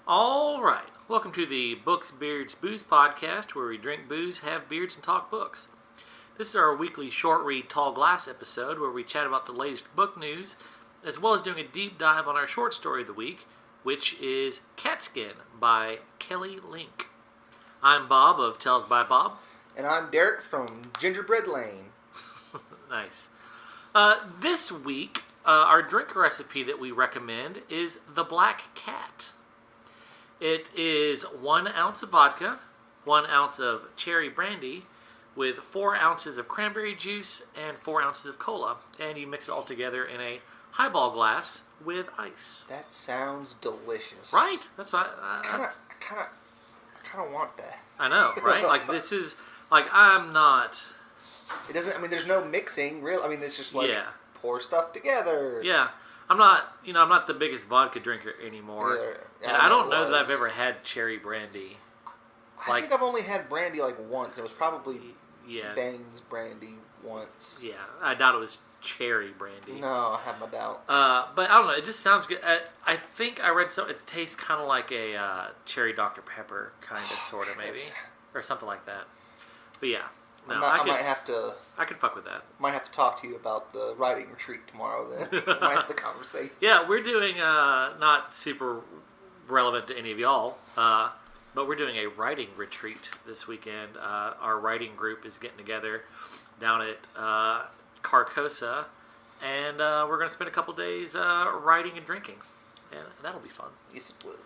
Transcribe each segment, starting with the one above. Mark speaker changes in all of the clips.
Speaker 1: All right. Welcome to the Books, Beards, Booze podcast, where we drink booze, have beards, and talk books. This is our weekly short read Tall Glass episode, where we chat about the latest book news, as well as doing a deep dive on our short story of the week, which is Catskin by Kelly Link. I'm Bob of TalesbyBob.
Speaker 2: And I'm Derek from Gingerbread Lane.
Speaker 1: Nice. This week, our drink recipe that we recommend is the Black Cat. It is 1 ounce of vodka, 1 ounce of cherry brandy, with 4 ounces of cranberry juice and 4 ounces of cola. And you mix it all together in a highball glass with ice.
Speaker 2: That sounds delicious.
Speaker 1: Right? That's what
Speaker 2: I kind of want that.
Speaker 1: I know, right? Like, this is, like, I'm not...
Speaker 2: It doesn't, I mean, there's no mixing, real. I mean, it's just like, pour stuff together.
Speaker 1: Yeah. I'm not the biggest vodka drinker anymore.
Speaker 2: Yeah,
Speaker 1: and I don't know that I've ever had cherry brandy.
Speaker 2: I think I've only had brandy like once. And it was probably Bang's brandy once.
Speaker 1: Yeah, I doubt it was cherry brandy.
Speaker 2: No, I have my doubts.
Speaker 1: But I don't know. It just sounds good. I think I read something. It tastes kind of like a cherry Dr. Pepper, kind of, sort of, maybe. Or something like that. But yeah. No, I might
Speaker 2: have to...
Speaker 1: I could fuck with that.
Speaker 2: Might have to talk to you about the writing retreat tomorrow, then. Might have to conversate.
Speaker 1: Yeah, we're doing, not super relevant to any of y'all, but we're doing a writing retreat this weekend. Our writing group is getting together down at Carcosa, and we're going to spend a couple days writing and drinking, and that'll be fun.
Speaker 2: Yes, it will.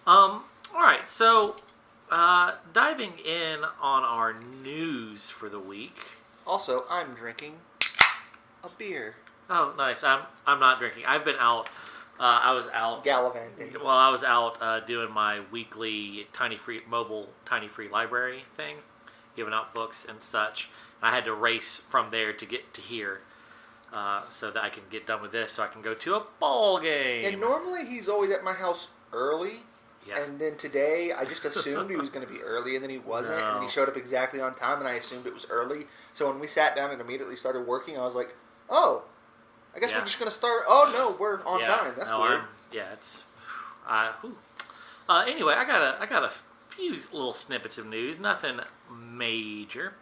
Speaker 1: All right, so... diving in on our news for the week.
Speaker 2: Also, I'm drinking a beer.
Speaker 1: Oh, nice. I'm not drinking. I've been out. I was out
Speaker 2: gallivanting.
Speaker 1: Well, I was out doing my weekly mobile tiny free library thing, giving out books and such. And I had to race from there to get to here, so that I can get done with this, so I can go to a ball game.
Speaker 2: And normally he's always at my house early.
Speaker 1: Yeah.
Speaker 2: And then today, I just assumed he was going to be early, and then he wasn't, and then he showed up exactly on time, and I assumed it was early. So when we sat down and immediately started working, I was like, oh, I guess we're just going to start. Oh, no, we're on time. That's weird.
Speaker 1: It's... anyway, I got a few little snippets of news, nothing major.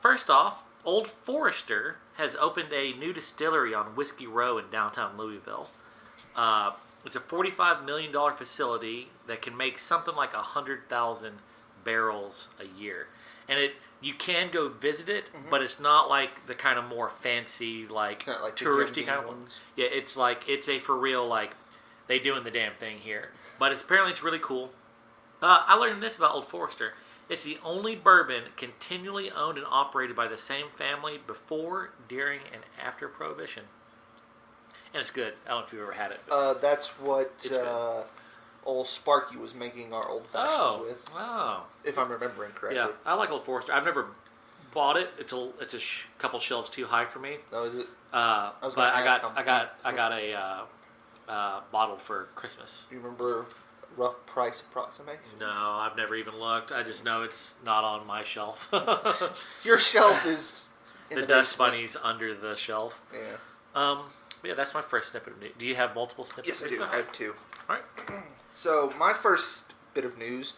Speaker 1: First off, Old Forester has opened a new distillery on Whiskey Row in downtown Louisville. It's a $45 million facility that can make something like 100,000 barrels a year. And you can go visit it, but it's not like the kind of more fancy, like touristy kind of ones. Yeah, it's a for real, like, they doing the damn thing here. But apparently it's really cool. I learned this about Old Forester. It's the only bourbon continually owned and operated by the same family before, during, and after Prohibition. And it's good. I don't know if you've ever had it.
Speaker 2: That's what old Sparky was making our old fashions with.
Speaker 1: Oh.
Speaker 2: If I'm remembering correctly.
Speaker 1: Yeah, I like Old Forester. I've never bought it. It's a couple shelves too high for me.
Speaker 2: Oh, is it?
Speaker 1: But I got a bottle for Christmas.
Speaker 2: Do you remember rough price approximation?
Speaker 1: No, I've never even looked. I just know it's not on my shelf.
Speaker 2: Your shelf is in
Speaker 1: the dust bunnies under the shelf.
Speaker 2: Yeah.
Speaker 1: Yeah, that's my first snippet of news. Do you have multiple snippets?
Speaker 2: Yes, I do. I have 2.
Speaker 1: All right.
Speaker 2: So, my first bit of news,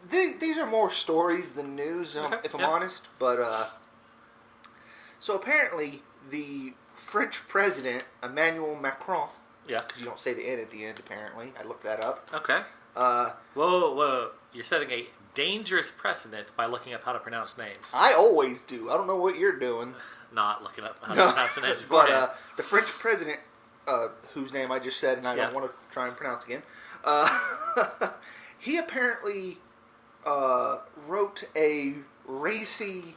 Speaker 2: these are more stories than news, if I'm honest. But, so apparently, the French president, Emmanuel Macron, because you don't say the N at the end, apparently. I looked that up.
Speaker 1: Okay. Whoa. You're setting a dangerous precedent by looking up how to pronounce names.
Speaker 2: I always do. I don't know what you're doing.
Speaker 1: Not looking up how to pronounce names beforehand.
Speaker 2: But the French president, whose name I just said, and I don't want to try and pronounce again, he apparently wrote a racy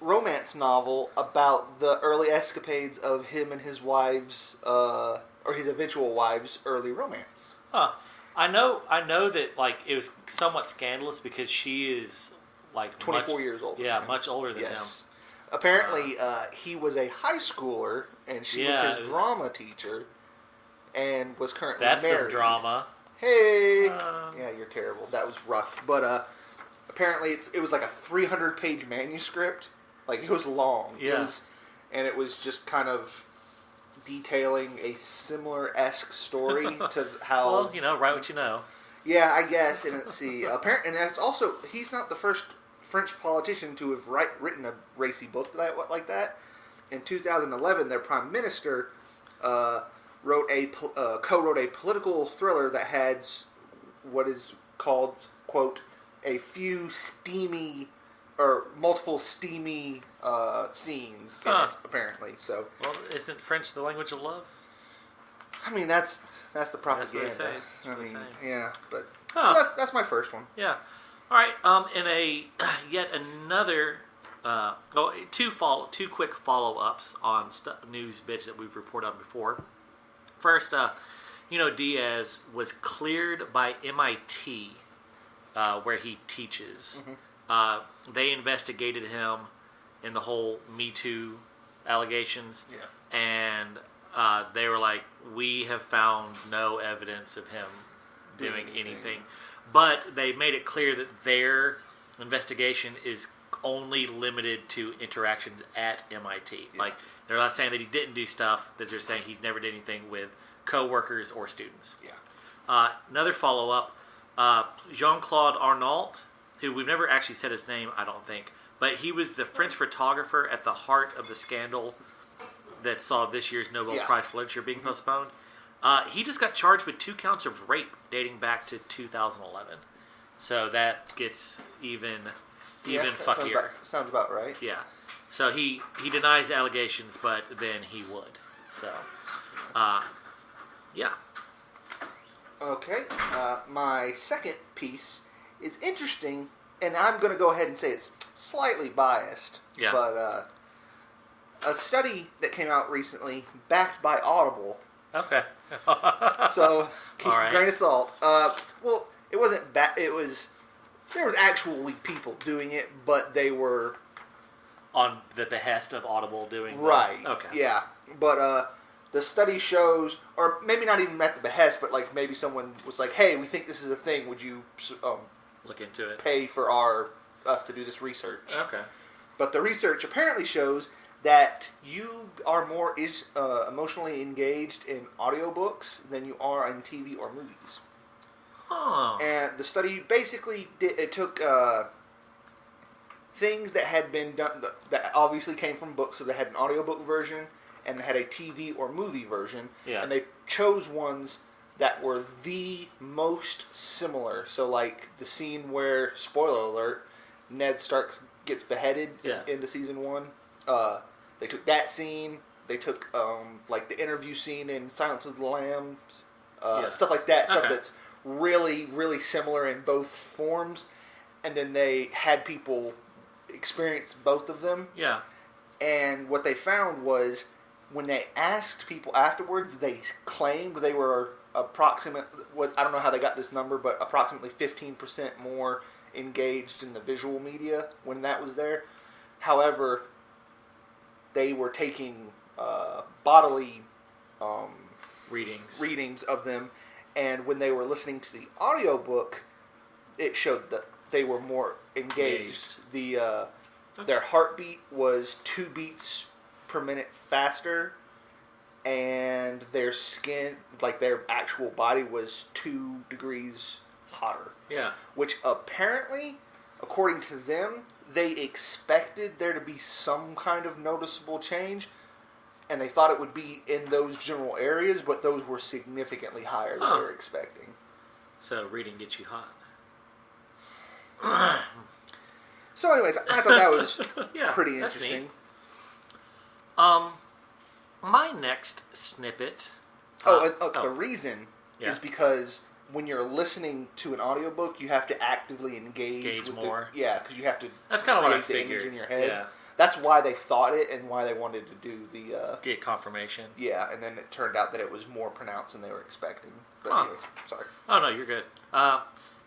Speaker 2: romance novel about the early escapades of him and his wife's, or his eventual wife's, early romance.
Speaker 1: Huh. I know that, like, it was somewhat scandalous because she is, like,
Speaker 2: 24 years old.
Speaker 1: Yeah, much older than him.
Speaker 2: Apparently, he was a high schooler, and she was his drama teacher, and was currently married.
Speaker 1: That's some drama.
Speaker 2: Hey! Yeah, you're terrible. That was rough. But apparently, it was like a 300-page manuscript. Like, it was long.
Speaker 1: Yeah.
Speaker 2: It was just kind of detailing a similar-esque story to how...
Speaker 1: Well, write what you know.
Speaker 2: Yeah, I guess. And let's see. And that's also... He's not the first French politician to have written a racy book like that. In 2011, their prime minister co-wrote a political thriller that had what is called, quote, a few steamy... or multiple steamy scenes in it, apparently. So,
Speaker 1: well, isn't French the language of love?
Speaker 2: I mean, that's the propaganda.
Speaker 1: That's what they say.
Speaker 2: Yeah, but so that's my first one.
Speaker 1: Yeah. All right. In yet another, two quick follow-ups on news bits that we've reported on before. First, Diaz was cleared by MIT, where he teaches. Mm-hmm. They investigated him in the whole Me Too allegations.
Speaker 2: Yeah.
Speaker 1: And they were like, we have found no evidence of him doing anything. But they made it clear that their investigation is only limited to interactions at MIT. Yeah. Like, they're not saying that he didn't do stuff, that they're saying he's never did anything with co-workers or students.
Speaker 2: Yeah.
Speaker 1: Another follow-up, Jean-Claude Arnault, who we've never actually said his name, I don't think, but he was the French photographer at the heart of the scandal that saw this year's Nobel Prize for Literature being postponed. He just got charged with 2 counts of rape dating back to 2011. So that gets even fuckier.
Speaker 2: Sounds about right.
Speaker 1: Yeah. So he denies the allegations, but then he would. So, yeah.
Speaker 2: Okay. My second piece is interesting, and I'm going to go ahead and say it's slightly biased.
Speaker 1: Yeah.
Speaker 2: But a study that came out recently, backed by Audible.
Speaker 1: Okay.
Speaker 2: So,
Speaker 1: right.
Speaker 2: Grain of salt. Well, it wasn't there was actually people doing it, but they were
Speaker 1: on the behest of Audible doing
Speaker 2: right.
Speaker 1: Okay.
Speaker 2: Yeah, but the study shows, or maybe not even at the behest, but like maybe someone was like, "Hey, we think this is a thing. Would you
Speaker 1: look into it?
Speaker 2: Pay for us to do this research?"
Speaker 1: Okay.
Speaker 2: But the research apparently shows that you are more emotionally engaged in audiobooks than you are in TV or movies.
Speaker 1: Oh.
Speaker 2: And the study basically took things that had been done that obviously came from books, so they had an audiobook version and they had a TV or movie version, and they chose ones that were the most similar. So like the scene where, spoiler alert, Ned Stark gets beheaded into season 1. They took that scene. They took like the interview scene in Silence of the Lambs, stuff like that. Stuff that's really, really similar in both forms. And then they had people experience both of them.
Speaker 1: Yeah.
Speaker 2: And what they found was when they asked people afterwards, they claimed they were I don't know how they got this number, but approximately 15% more engaged in the visual media when that was there. However, they were taking bodily readings of them, and when they were listening to the audiobook, it showed that they were more engaged. Their heartbeat was 2 beats per minute faster, and their skin, like their actual body, was 2 degrees hotter.
Speaker 1: Yeah.
Speaker 2: Which apparently, according to them, they expected there to be some kind of noticeable change, and they thought it would be in those general areas, but those were significantly higher than they were expecting.
Speaker 1: So reading gets you hot.
Speaker 2: So anyways, I thought that was pretty interesting.
Speaker 1: My next snippet...
Speaker 2: The reason is because when you're listening to an audiobook, you have to actively engage with
Speaker 1: more.
Speaker 2: Because you have to
Speaker 1: That's kind of what I
Speaker 2: create the
Speaker 1: figured.
Speaker 2: image in your head.
Speaker 1: Yeah.
Speaker 2: That's why they thought it and why they wanted to do the...
Speaker 1: get confirmation.
Speaker 2: Yeah, and then it turned out that it was more pronounced than they were expecting. But anyways, sorry.
Speaker 1: Oh, no, you're good.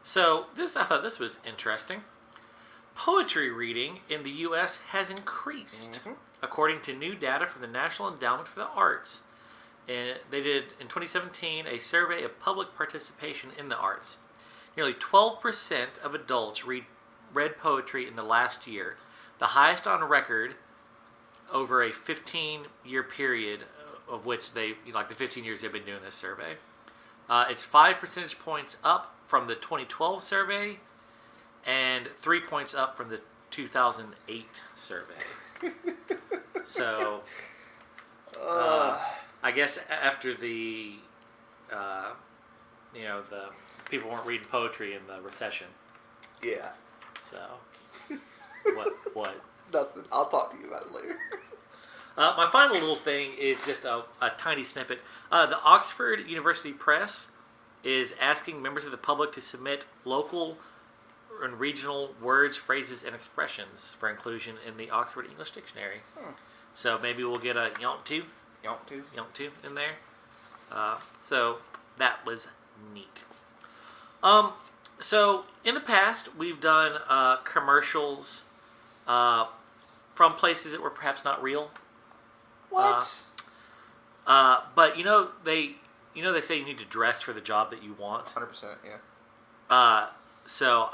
Speaker 1: So I thought this was interesting. Poetry reading in the U.S. has increased, according to new data from the National Endowment for the Arts. And they did, in 2017, a survey of public participation in the arts. Nearly 12% of adults read poetry in the last year, the highest on record over a 15-year period of which they like the 15 years they've been doing this survey. It's 5 percentage points up from the 2012 survey, and 3 points up from the 2008 survey. So, I guess after the the people weren't reading poetry in the recession.
Speaker 2: Yeah.
Speaker 1: So, what?
Speaker 2: Nothing. I'll talk to you about it later.
Speaker 1: My final little thing is just a tiny snippet. The Oxford University Press is asking members of the public to submit local and regional words, phrases, and expressions for inclusion in the Oxford English Dictionary. So maybe we'll get a yonk to in there. So that was neat. So in the past, we've done commercials from places that were perhaps not real.
Speaker 2: What?
Speaker 1: But they say you need to dress for the job that you want.
Speaker 2: 100%, yeah.
Speaker 1: So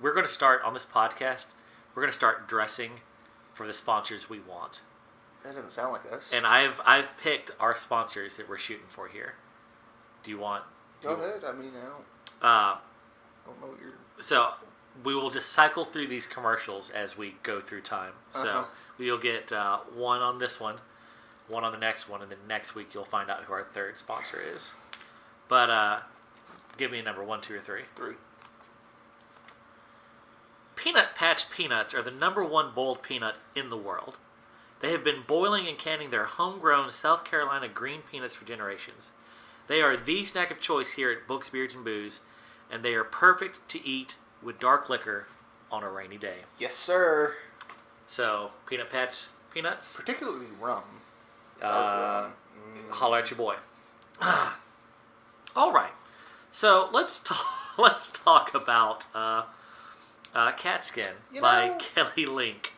Speaker 1: we're going to start on this podcast. We're going to start dressing for the sponsors we want.
Speaker 2: That doesn't sound like us.
Speaker 1: And I've picked our sponsors that we're shooting for here. Do you want?
Speaker 2: Go ahead. I mean, I don't know what you're.
Speaker 1: So we will just cycle through these commercials as we go through time. So you'll get one on this one on the next one, and then next week you'll find out who our third sponsor is. But give me a number, 1, 2, or 3.
Speaker 2: 3.
Speaker 1: Peanut Patch Peanuts are the #1 boiled peanut in the world. They have been boiling and canning their homegrown South Carolina green peanuts for generations. They are the snack of choice here at Books, Beards, and Booze, and they are perfect to eat with dark liquor on a rainy day.
Speaker 2: Yes, sir.
Speaker 1: So, Peanut Patch Peanuts.
Speaker 2: Particularly rum.
Speaker 1: Holler at your boy. All right. So, let's talk about Catskin by Kelly Link.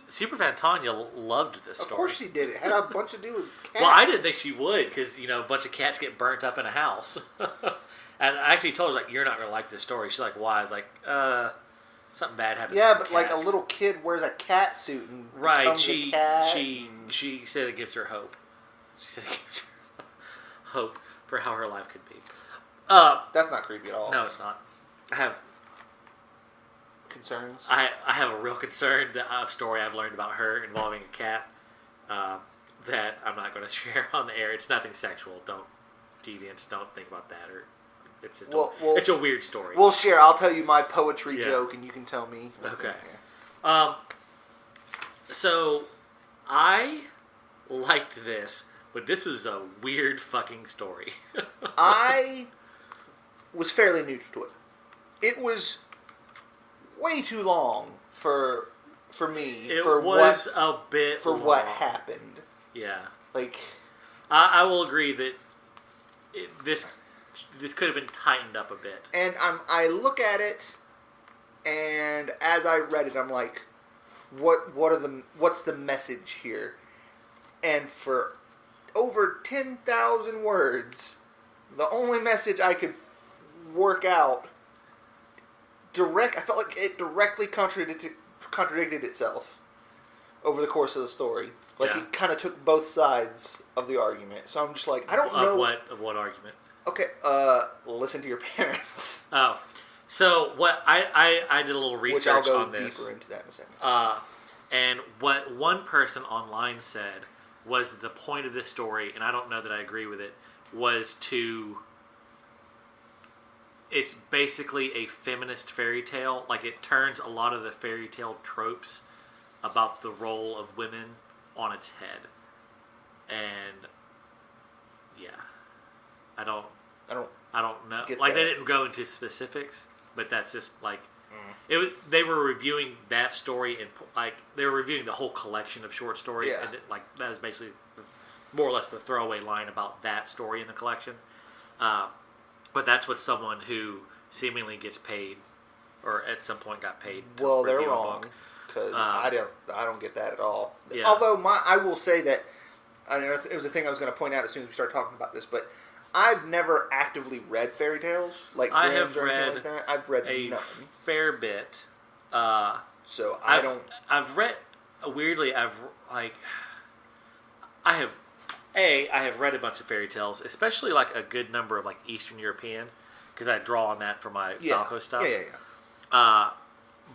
Speaker 1: Superfan Tanya loved this story.
Speaker 2: Of course she did. It had a bunch to do with cats.
Speaker 1: Well, I didn't think she would because, a bunch of cats get burnt up in a house. And I actually told her, you're not going to like this story. She's like, why? I was like, something bad happened.
Speaker 2: Yeah,
Speaker 1: to
Speaker 2: but
Speaker 1: cats.
Speaker 2: a little kid wears a cat suit and
Speaker 1: right.
Speaker 2: becomes a cat.
Speaker 1: She said it gives her hope. She said it gives her hope for how her life could be.
Speaker 2: That's not creepy at all.
Speaker 1: No, it's not. I have
Speaker 2: concerns.
Speaker 1: I have a real concern. A story I've learned about her involving a cat that I'm not going to share on the air. It's nothing sexual. Deviants, don't think about that. Or it's just it's a weird story.
Speaker 2: We'll share. I'll tell you my poetry joke, and you can tell me.
Speaker 1: Okay. Yeah. So I liked this, but this was a weird fucking story.
Speaker 2: I was fairly new to it. It was way too long for me.
Speaker 1: It
Speaker 2: for
Speaker 1: was
Speaker 2: what,
Speaker 1: a bit
Speaker 2: for
Speaker 1: long.
Speaker 2: what happened.
Speaker 1: Yeah.
Speaker 2: I
Speaker 1: will agree that this could have been tightened up a bit.
Speaker 2: And I look at it, and as I read it, I'm like, what's the message here? And for over 10,000 words, the only message I could work out I felt like it directly contradicted itself over the course of the story. It kind of took both sides of the argument. So I'm just like, I don't know.
Speaker 1: Of what argument?
Speaker 2: Okay, listen to your parents.
Speaker 1: Oh. So what I did a little research on this.
Speaker 2: Which I'll go deeper into that in a second.
Speaker 1: And what one person online said was the point of this story, and I don't know that I agree with it, was to... It's basically a feminist fairy tale. It turns a lot of the fairy tale tropes about the role of women on its head. And yeah, I don't know. They didn't go into specifics, but that's just it was. They were reviewing that story and they were reviewing the whole collection of short stories, and that was basically more or less the throwaway line about that story in the collection. But that's what someone who seemingly gets paid, or at some point got paid.
Speaker 2: Well, they're wrong because I don't get that at all.
Speaker 1: Yeah.
Speaker 2: Although I will say that it was a thing I was going to point out as soon as we started talking about this, but I've never actively read fairy tales
Speaker 1: I have
Speaker 2: or anything
Speaker 1: read
Speaker 2: like that. I've read
Speaker 1: a
Speaker 2: none.
Speaker 1: fair bit.
Speaker 2: So I don't.
Speaker 1: I've read weirdly. I've like, I have read a bunch of fairy tales, especially like a good number of like Eastern European, because I draw on that for my Falco stuff.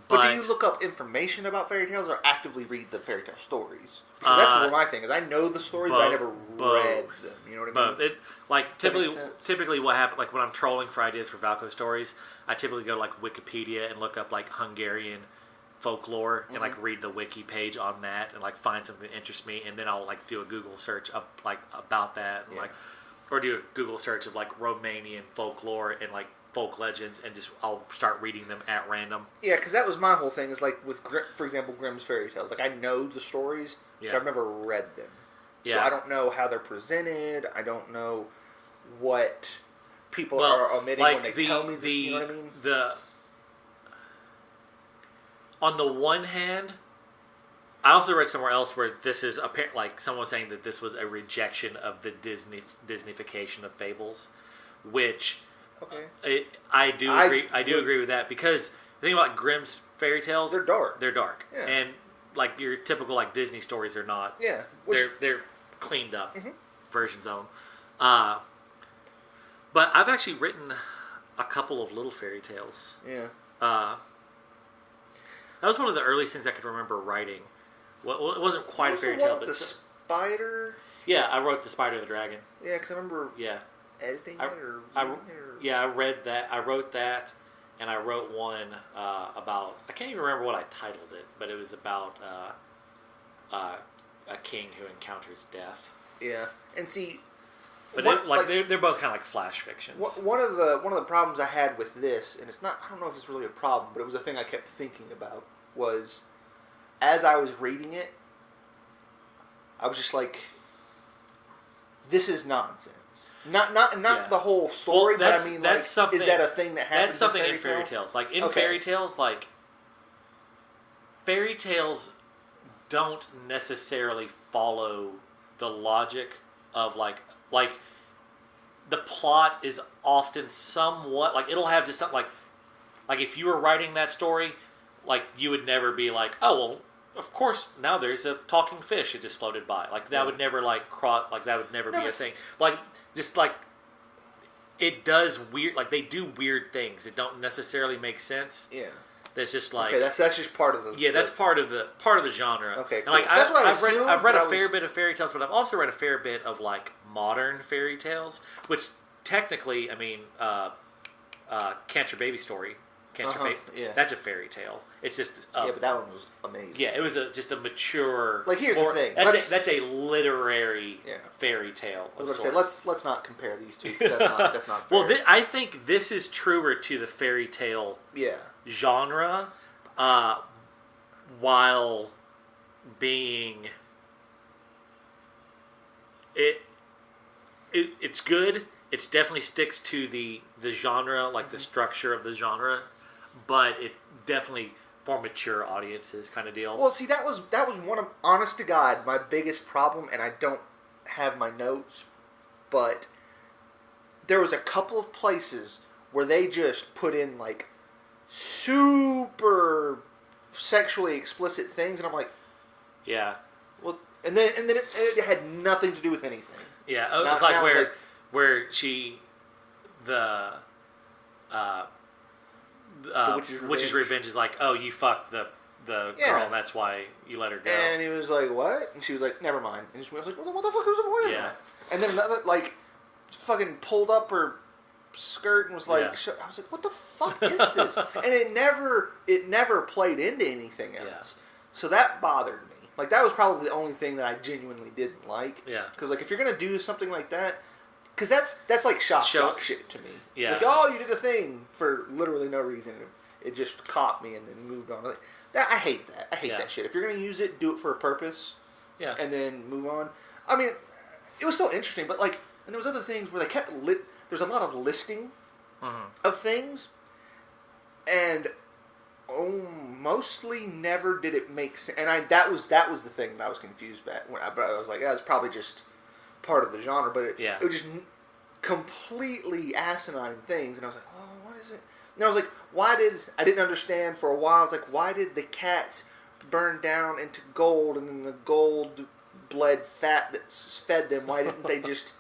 Speaker 2: But do you look up information about fairy tales or actively read the fairy tale stories? Because that's more my thing. Is I know the stories, but I never read them. You know what I mean?
Speaker 1: Typically what happens, like when I'm trolling for ideas for Falco stories, I typically go to like Wikipedia and look up like Hungarian folklore and like read the wiki page on that and like find something that interests me, and then I'll like do a Google search of like about that and like, or do a Google search of like Romanian folklore and like folk legends, and just I'll start reading them at random.
Speaker 2: Yeah, because that was my whole thing. Is like with, for example, Grimm's fairy tales. Like I know the stories, but I've never read them. So I don't know how they're presented. I don't know what people are omitting like when they tell me this. You know what I mean?
Speaker 1: On the one hand, I also read somewhere else where this is apparent, like someone was saying that this was a rejection of the Disneyfication of fables, which. Okay. I do agree with that, because the thing about Grimm's fairy tales, they're dark,
Speaker 2: yeah.
Speaker 1: And like your typical like Disney stories are not.
Speaker 2: Yeah,
Speaker 1: they're cleaned up versions of them. But I've actually written a couple of little fairy tales.
Speaker 2: Yeah.
Speaker 1: That was one of the earliest things I could remember writing. Well, it wasn't quite a fairy tale, but
Speaker 2: the spider.
Speaker 1: Yeah, I wrote The Spider and the Dragon.
Speaker 2: Yeah, because I remember.
Speaker 1: Yeah.
Speaker 2: Editing it or
Speaker 1: I read that. I wrote that, and I wrote one about. I can't even remember what I titled it, but it was about a king who encounters death.
Speaker 2: Yeah, and see,
Speaker 1: but they're both kind of like flash fictions.
Speaker 2: One of the problems I had with this, and it's not. I don't know if it's really a problem, but it was a thing I kept thinking about. Was as I was reading it, I was just like, "This is nonsense." Not the whole story, but I mean, like, is that a thing that happens?
Speaker 1: That's something in fairy tales. Like in fairy tales, like fairy tales don't necessarily follow the logic of like the plot is often somewhat like it'll have just something like if you were writing that story, like you would never be like, oh well, of course now there's a talking fish that just floated by. Like that would never that would never be a thing. Like just like it does weird, like they do weird things that don't necessarily make sense.
Speaker 2: Yeah.
Speaker 1: That's just like
Speaker 2: that's just part of the
Speaker 1: that's part of the genre.
Speaker 2: Okay,
Speaker 1: cool. And like I've read a fair bit of fairy tales, but I've also read a fair bit of like modern fairy tales, which technically, I mean, Cancer Baby Story. That's a fairy tale. It's just
Speaker 2: but that one was amazing.
Speaker 1: Yeah, it was just a mature.
Speaker 2: Like here's the thing.
Speaker 1: That's a literary fairy tale.
Speaker 2: I was going to say let's not compare these two. That's not fair.
Speaker 1: Well, I think this is truer to the fairy tale genre, while being it's good. It definitely sticks to the genre, like the structure of the genre, but it definitely for mature audiences kind of deal.
Speaker 2: Well, see, that was one of, honest to God, my biggest problem, and I don't have my notes, but there was a couple of places where they just put in like super sexually explicit things, and I'm like,
Speaker 1: yeah.
Speaker 2: Well, and then it had nothing to do with anything.
Speaker 1: Yeah, it was like where she the Witch's Revenge is like, oh, you fucked the girl, and that's why you let her go.
Speaker 2: And he was like, what? And she was like, never mind. And I was like, what the fuck was the point of that? And then another, like, fucking pulled up her skirt and was like, I was like, what the fuck is this? And it never played into anything else. Yeah. So that bothered me. Like, that was probably the only thing that I genuinely didn't like.
Speaker 1: Yeah.
Speaker 2: Because, like, if you're going to do something like that, because that's like shock shit to me.
Speaker 1: Yeah.
Speaker 2: Like, oh, you did a thing for literally no reason. It just caught me and then moved on. Like, I hate that. I hate that shit. If you're going to use it, do it for a purpose.
Speaker 1: Yeah.
Speaker 2: And then move on. I mean, it was so interesting, but, like, and there was other things where they kept there's a lot of listing of things, and mostly never did it make sense. And that was the thing that I was confused about. But I was like, it's probably just part of the genre. But it was just completely asinine things, and I was like, oh, what is it? And I was like, I didn't understand for a while. I was like, why did the cats burned down into gold, and then the gold bled fat that fed them. Why didn't they just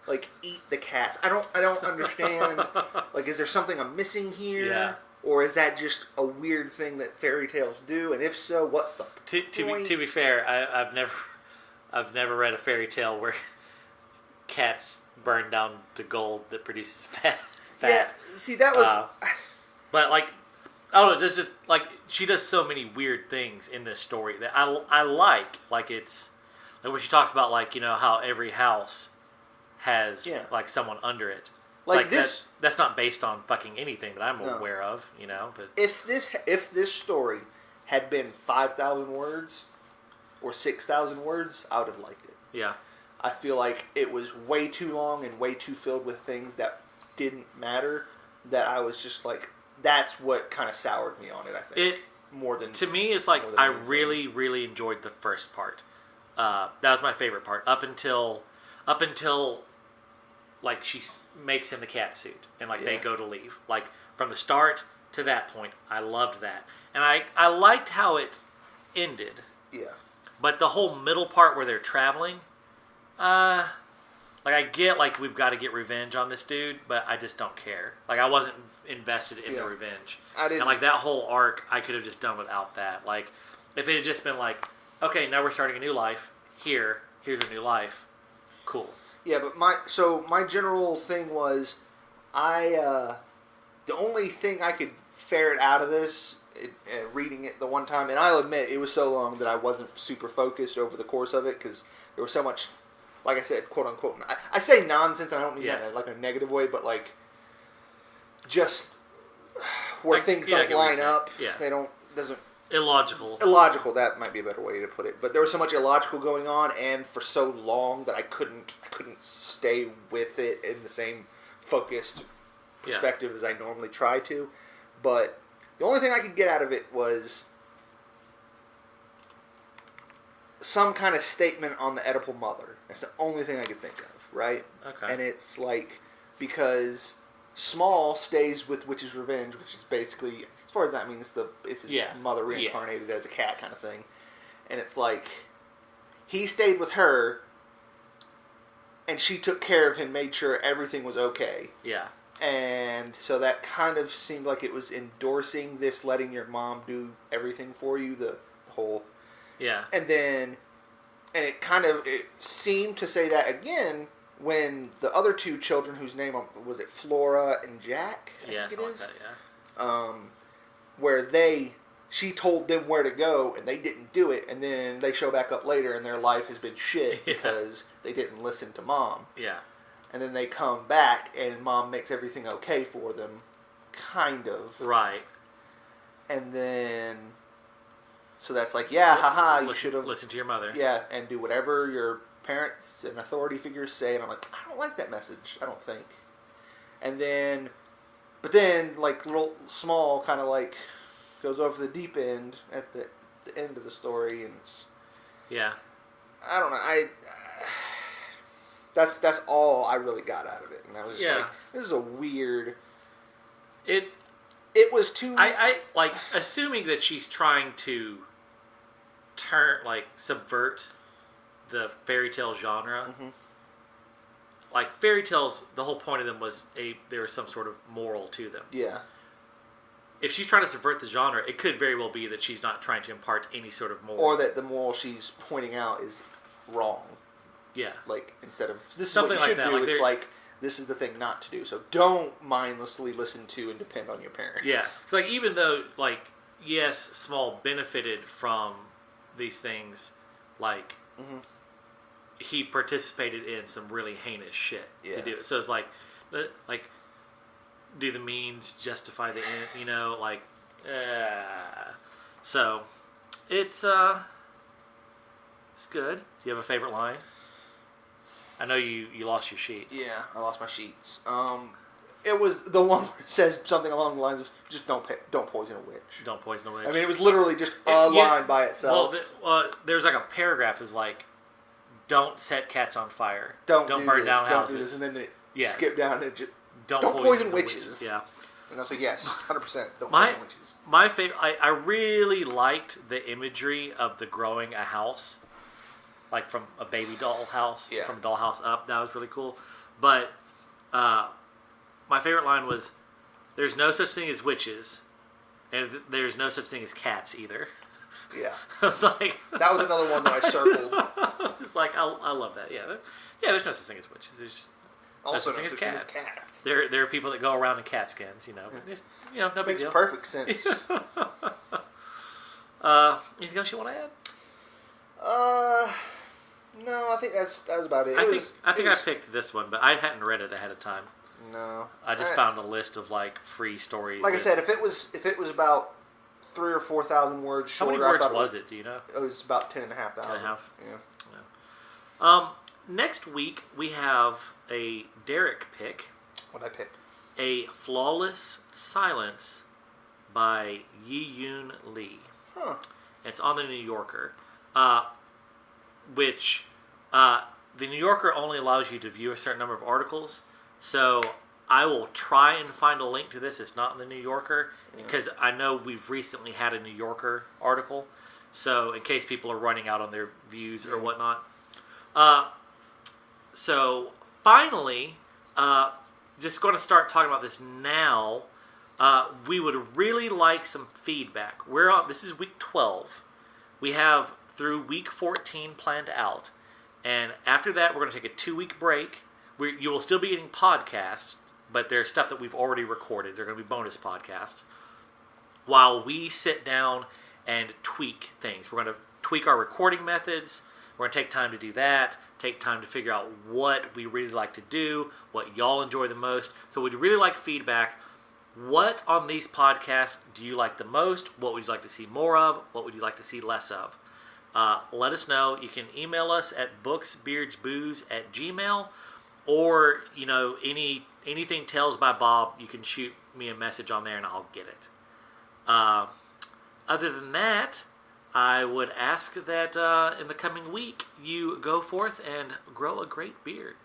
Speaker 2: like eat the cats? I don't understand. Like, is there something I'm missing here?
Speaker 1: Yeah.
Speaker 2: Or is that just a weird thing that fairy tales do? And if so, what's the point?
Speaker 1: To be fair, I've never read a fairy tale where cats burn down to gold that produces fat.
Speaker 2: Yeah, see, that was...
Speaker 1: but, like, I don't know, it's just, like, she does so many weird things in this story that I like. Like, it's... Like, when she talks about, like, you know, how every house has, like, someone under it. Like this... That's not based on fucking anything that I'm aware of, you know, but...
Speaker 2: If this story had been 5,000 words or 6,000 words, I would have liked it.
Speaker 1: Yeah.
Speaker 2: I feel like it was way too long and way too filled with things that didn't matter, that I was just like, that's what kind of soured me on it, I think.
Speaker 1: To me, it's like, I really, really enjoyed the first part. That was my favorite part. Up until, like, she makes him the cat suit, and, like, they go to leave. Like, from the start to that point, I loved that. And I liked how it ended.
Speaker 2: Yeah.
Speaker 1: But the whole middle part where they're traveling, like, I get, like, we've got to get revenge on this dude, but I just don't care. Like, I wasn't invested in the revenge.
Speaker 2: I didn't.
Speaker 1: And, like, that whole arc, I could have just done without that. Like, if it had just been like, okay, now we're starting a new life. Here's a new life. Cool. Yeah,
Speaker 2: but my general thing was, the only thing I could ferret out of this, reading it the one time, and I'll admit it was so long that I wasn't super focused over the course of it, because there was so much, like I said, quote unquote, I say nonsense, and I don't mean that in like a negative way, but like, just where like, things don't line up, illogical, that might be a better way to put it, but there was so much illogical going on, and for so long that I couldn't stay with it in the same focused perspective as I normally try to. But the only thing I could get out of it was some kind of statement on the Oedipal mother. That's the only thing I could think of, right?
Speaker 1: Okay.
Speaker 2: And it's like, because Small stays with Witch's Revenge, which is basically, as far as that means, it's his mother reincarnated as a cat kind of thing. And it's like, he stayed with her, and she took care of him, made sure everything was okay.
Speaker 1: Yeah.
Speaker 2: And so that kind of seemed like it was endorsing this, letting your mom do everything for you, the whole...
Speaker 1: Yeah.
Speaker 2: And then, and it seemed to say that again when the other two children, whose name, was it Flora and Jack?
Speaker 1: I think it is. Like that,
Speaker 2: where she told them where to go, and they didn't do it, and then they show back up later, and their life has been shit because they didn't listen to Mom.
Speaker 1: Yeah.
Speaker 2: And then they come back, and Mom makes everything okay for them, kind of.
Speaker 1: Right.
Speaker 2: And then, so that's like, haha, you should have
Speaker 1: listened to your mother.
Speaker 2: Yeah, and do whatever your parents and authority figures say. And I'm like, I don't like that message, I don't think. And then, but then, like, little Small kind of like goes over the deep end at the end of the story, and it's...
Speaker 1: Yeah.
Speaker 2: I don't know, that's all I really got out of it. And I was just like, this is a weird... It was too...
Speaker 1: I like, assuming that she's trying to subvert the fairy tale genre.
Speaker 2: Mm-hmm.
Speaker 1: Like, fairy tales, the whole point of them was there was some sort of moral to them.
Speaker 2: Yeah.
Speaker 1: If she's trying to subvert the genre, it could very well be that she's not trying to impart any sort of moral.
Speaker 2: Or that the moral she's pointing out is wrong.
Speaker 1: Yeah.
Speaker 2: Like, instead of, this is
Speaker 1: something
Speaker 2: what you should
Speaker 1: like that.
Speaker 2: do, it's like, this is the thing not to do. So don't mindlessly listen to and depend on your parents.
Speaker 1: Yeah. Like, even though, like, yes, Small benefited from these things, like, he participated in some really heinous shit to do it. So it's like, do the means justify the end? You know, like, so it's good. Do you have a favorite line? I know you lost your sheet.
Speaker 2: Yeah, I lost my sheets. It was the one where it says something along the lines of, just don't poison a witch.
Speaker 1: Don't poison a witch.
Speaker 2: I mean, it was literally just a line by itself.
Speaker 1: Well, there's like a paragraph is like, don't set cats on fire.
Speaker 2: Don't
Speaker 1: burn down houses.
Speaker 2: Don't do this. And then they skip down and just, don't poison witches.
Speaker 1: Yeah.
Speaker 2: And I was like, yes, 100%. Don't
Speaker 1: My
Speaker 2: find witches.
Speaker 1: my favorite. I really liked the imagery of the growing a house, like from a baby doll house, from a doll house up. That was really cool. But my favorite line was, "There's no such thing as witches, and there's no such thing as cats either."
Speaker 2: Yeah.
Speaker 1: I was like,
Speaker 2: that was another one that I circled.
Speaker 1: It's like I love that. Yeah, there's no such thing as witches. There's
Speaker 2: also
Speaker 1: no such thing as
Speaker 2: cats.
Speaker 1: There are people that go around in cat skins. Just, no big
Speaker 2: Makes
Speaker 1: deal.
Speaker 2: perfect sense.
Speaker 1: Anything else you want to add?
Speaker 2: No, I think that was about it.
Speaker 1: I think I picked this one, but I hadn't read it ahead of time.
Speaker 2: No,
Speaker 1: I just found a list of like free stories.
Speaker 2: Like I said, if it was about 3,000 or 4,000 words shorter,
Speaker 1: how many words was it? Do you know?
Speaker 2: It was about 10,500.
Speaker 1: 10.5.
Speaker 2: Yeah.
Speaker 1: Next week we have a Derek pick.
Speaker 2: What'd I pick?
Speaker 1: A Flawless Silence by Yi-Yoon Lee.
Speaker 2: Huh.
Speaker 1: It's on the New Yorker, which the New Yorker only allows you to view a certain number of articles. So I will try and find a link to this. It's not in the New Yorker because I know we've recently had a New Yorker article. So in case people are running out on their views or whatnot. So finally, just going to start talking about this now. We would really like some feedback. This is week 12. We have through week 14 planned out. And after that, we're going to take a 2-week break. You will still be getting podcasts, but there's stuff that we've already recorded. They're going to be bonus podcasts. While we sit down and tweak things. We're going to tweak our recording methods. We're going to take time to do that. Take time to figure out what we really like to do, what y'all enjoy the most. So we'd really like feedback. What on these podcasts do you like the most? What would you like to see more of? What would you like to see less of? Let us know. You can email us at booksbeardsbooze@gmail.com. Or, anything TalesbyBob, you can shoot me a message on there and I'll get it. Other than that, I would ask that in the coming week you go forth and grow a great beard.